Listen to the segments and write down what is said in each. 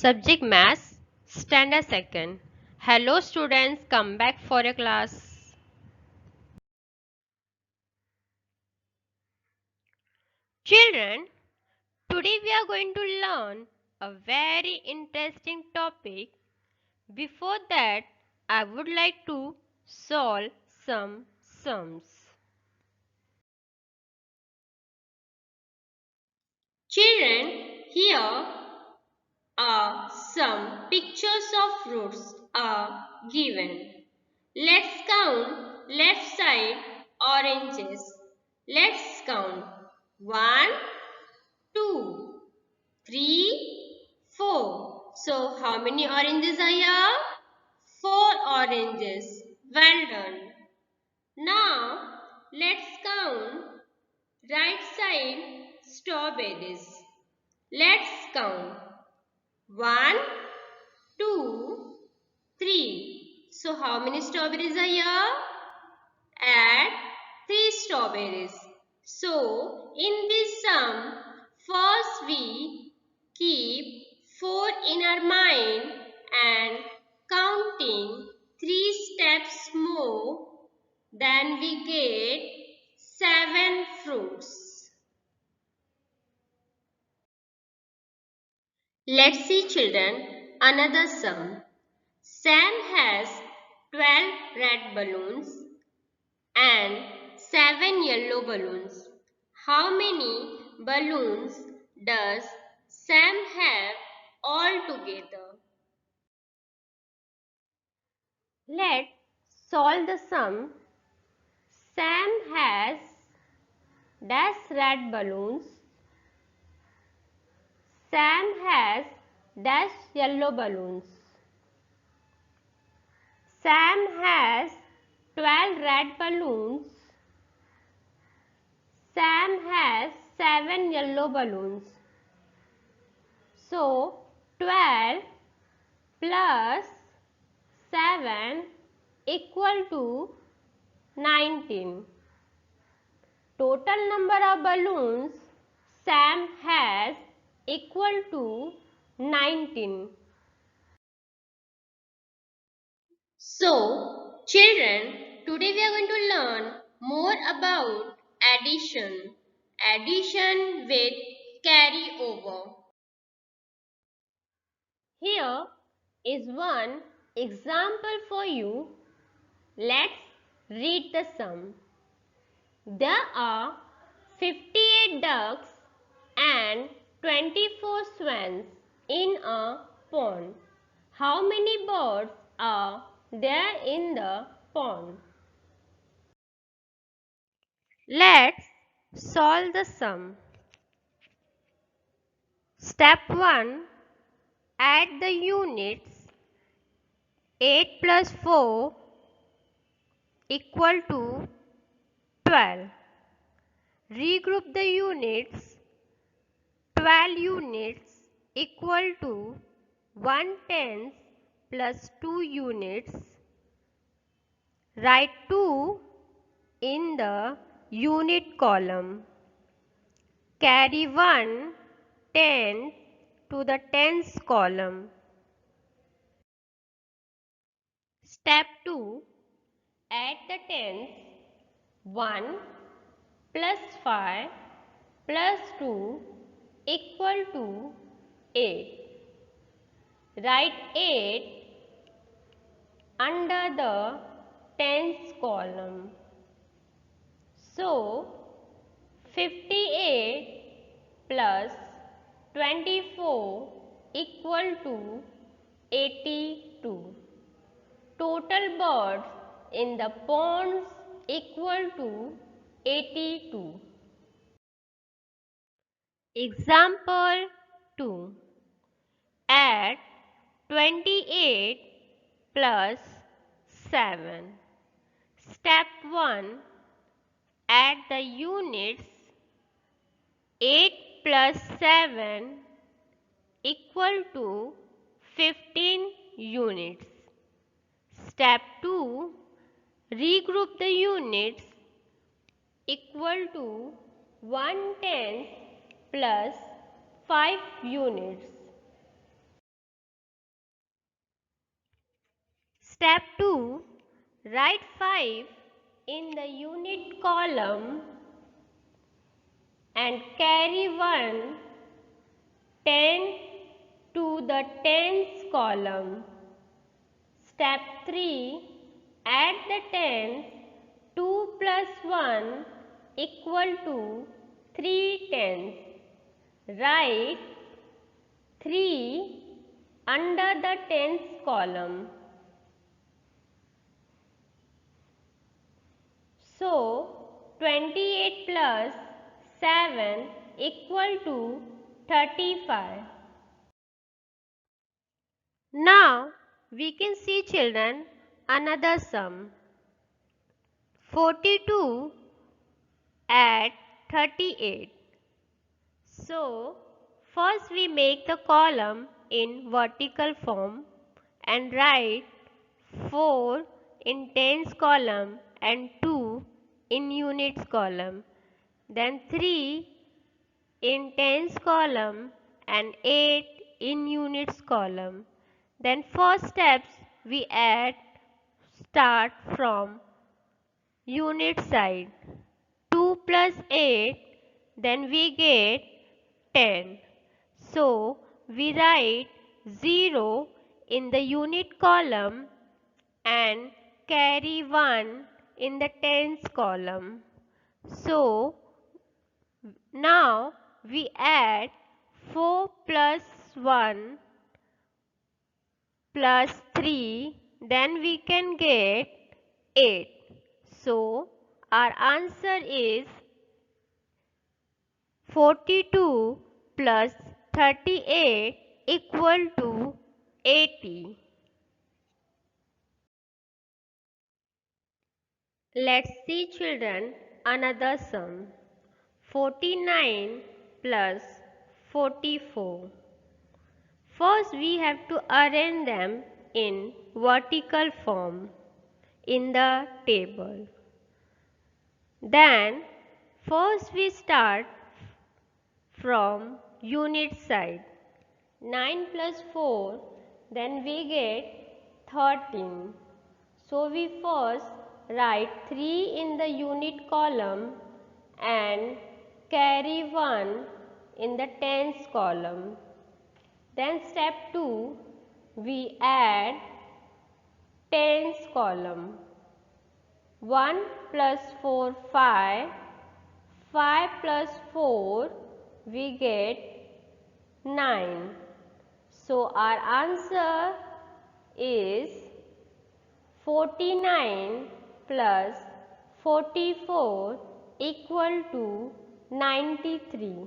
Subject Maths, Standard 2nd. Hello students, come back for a class. Children, today we are going to learn a very interesting topic. Before that, I would like to solve some sums. Children, here are some pictures of fruits are given. Let's count left side oranges. Let's count 1, 2, 3, 4. So how many oranges are here? 4 oranges. Well done. Now let's count right side strawberries. Let's count 1, 2, 3. So how many strawberries are here? Add 3 strawberries. So in this sum, first we keep 4 in our mind and counting 3 steps more, then we get 7 fruits. Let's see children, another sum. Sam has 12 red balloons and 7 yellow balloons. How many balloons does Sam have altogether? Let's solve the sum. Sam has dash red balloons. Sam has dash yellow balloons. Sam has 12 red balloons. Sam has 7 yellow balloons. So 12 plus 7 equal to 19. Total number of balloons Sam has equal to 19. So, children, today we are going to learn more about addition. Addition with carryover. Here is one example for you. Let's read the sum. There are 58 ducks and 24 swans in a pond. How many birds are there in the pond? Let's solve the sum. Step 1. Add the units. 8 plus 4 equal to 12. Regroup the units. 12 units equal to 1/10 plus 2 units. Write 2 in the unit column. Carry 1/10 to the tens column. Step 2. Add the tens. 1 plus 5 plus 2 equal to 8. Write 8 under the tens column. So 58 plus 24 equal to 82. Total birds in the ponds equal to 82. Example 2. Add 28 plus 7. Step 1. Add the units. 8 plus 7 equal to 15 units. Step 2. Regroup the units. Equal to 1/10 plus 5 units. Step 2. Write 5 in the unit column and carry 1 10 to the tens column. Step 3. Add the tens. 2 plus 1 equal to 3 tens. Write 3 under the tens column. So 28 plus 7 equal to 35. Now we can see, children, another sum. 42 at 38. So first we make the column in vertical form and write 4 in tens column and 2 in units column. Then 3 in tens column and 8 in units column. Then first steps we add start from unit side. 2 plus 8, then we get 10. So we write 0 in the unit column and carry 1 in the tens column. So now we add 4 plus 1 plus 3, then we can get 8. So our answer is 42 plus 38 equal to 80. Let's see, children, another sum. 49 plus 44. First we have to arrange them in vertical form in the table. Then first we start from unit side. 9 plus 4, then we get 13. So we first write 3 in the unit column and carry 1 in the tens column. Then step 2, we add tens column. 1 plus 4, 5. 5 plus 4, we get 9. So our answer is 49 plus 44 equal to 93.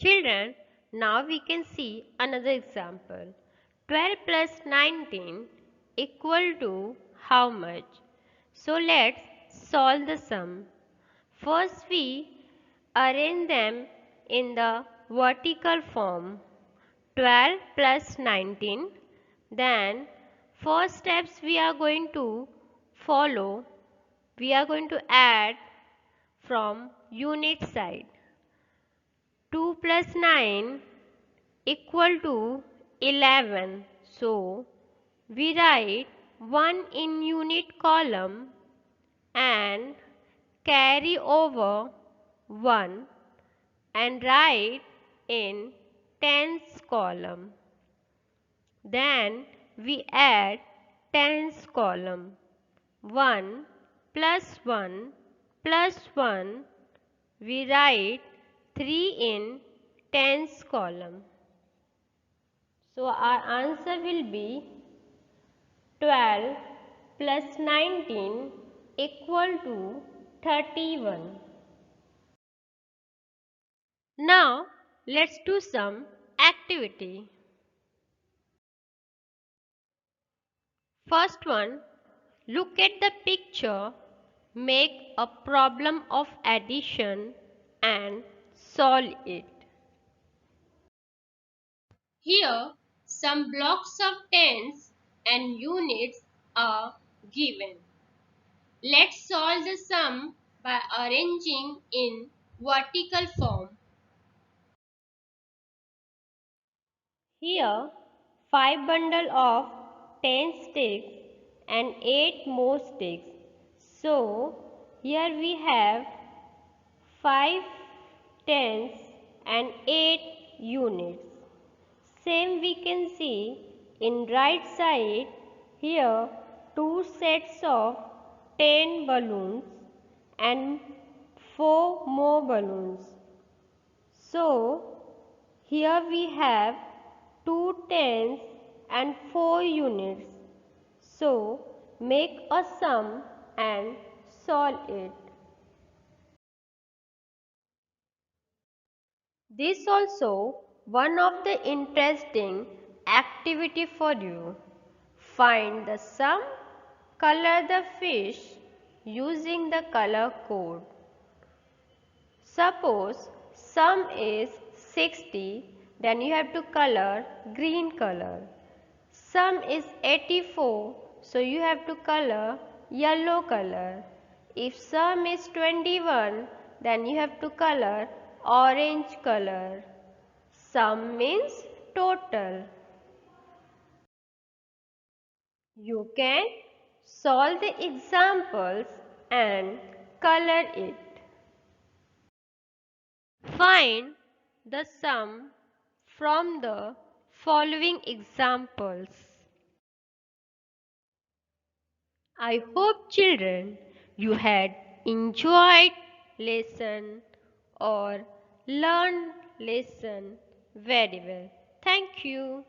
Children, now we can see another example. 12 plus 19 equal to how much? So let's solve the sum. First we arrange them in the vertical form. 12 plus 19. Then first steps we are going to follow. We are going to add from unit side. 2 plus 9 equal to 11. So we write 1 in unit column and carry over 1 and write in tens column. Then we add tens column. 1 plus 1 plus 1, we write 3 in tens column. So our answer will be 12 plus 19 equal to 31. Now let's do some activity. First one, look at the picture, make a problem of addition and solve it. Here some blocks of tens and units are given. Let's solve the sum by arranging in vertical form. Here 5 bundle of 10 sticks and 8 more sticks. So here we have 5 tens and 8 units. Same we can see in right side. Here two sets of 10 balloons and 4 more balloons. So here we have 2 tens and 4 units. So make a sum and solve it. This also one of the interesting activity for you. Find the sum, color the fish using the color code. Suppose sum is 60, then you have to color green color. Sum is 84, so you have to color yellow color. If sum is 21, then you have to color orange color. Sum means total. You can solve the examples and color it. Find the sum from the following examples. I hope children you had enjoyed lesson or learned lesson very well. Thank you.